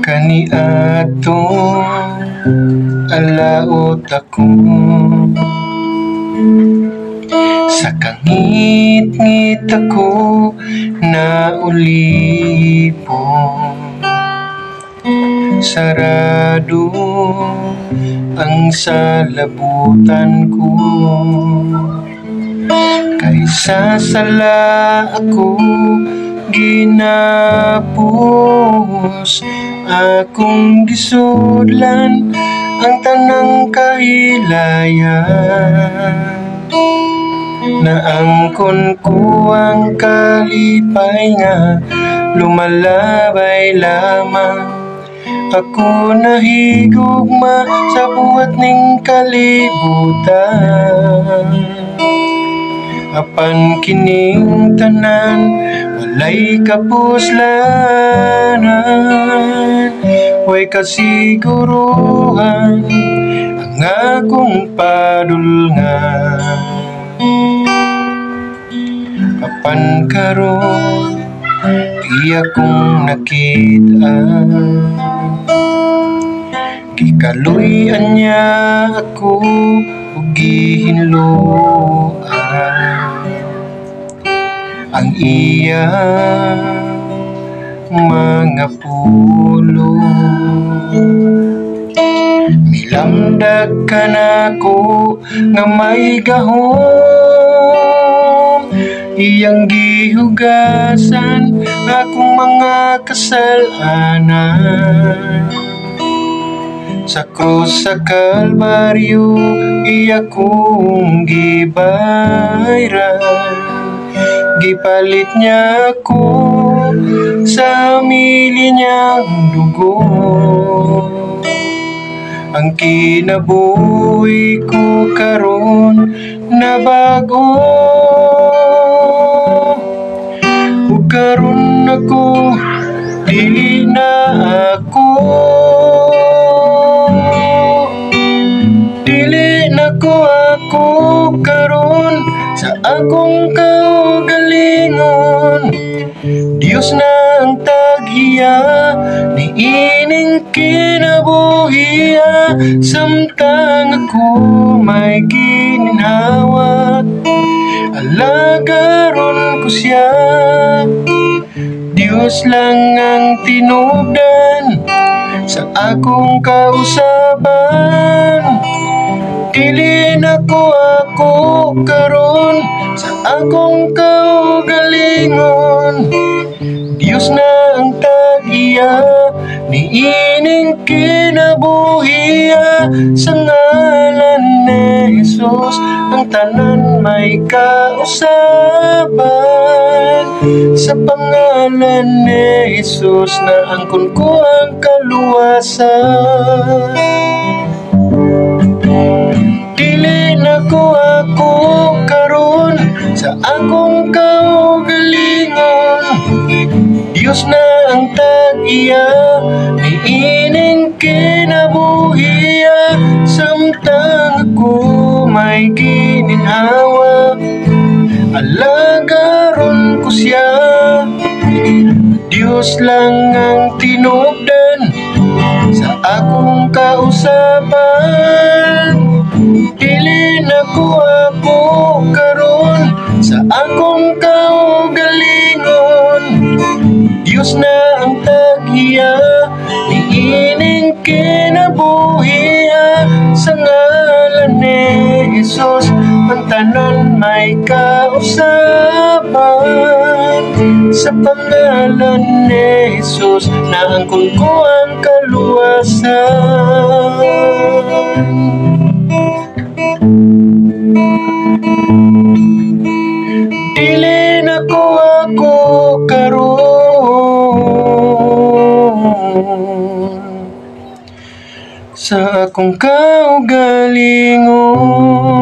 Kaniadto alaot ako sa kangit-ngit ako na ulipong sarado ang salabutan ko kaysa sala ako ginapos akong gisudlan ang tanang kahilayan naangkon ko ang kalipay nga lumalabay lamang ako nahigugma sa buhat ning kalibutan apan kining tanan walay kapuslanan way kasiguruhan ang akong padulngan apan karon di akong nakita gikaluyan niya ako ug gihinluan ang iya mga pulo milamdag ka na ko nga may gahom iyang gihugasan akong mga kasalanan sa krus sa Kalbaryo iya kong gibayran gipalit niya ako sa mili niyang dugo ang kinabuhi ko karon na bago ug karon ako dili na ako karon sa akong kaugalingon Dios na ang tag-iya ni ining kinabuhiya samtang ako may gininhawa alagaron ko siya Dios lang ang tinubdan sa akong kausaban dili na ko ako karon sa akong kaugalingon Dios na ang tag-iya ni ining kinabuhiya sa ngalan ni Jesus ang tanan may kausaban sa pangalan ni Jesus na angkon ko ang kaluwasan dili na ko ako karon sa akong kaugalingon Dios na ang tag-iya ni ining kinabuhiya samtang ako may gininhawa alagaron ko siya Dios lang ang tinubdan sa akong kausaban dili na ko ako karon sa akong kaugalingon Dios na ang tag-iya ni ining kinabuhiya sa ngalan ni Jesus ang tanan may kausaban sa pangalan ni Jesus na angkon ko ang kaluwasan dili na ko ako karon sa akong kaugalingon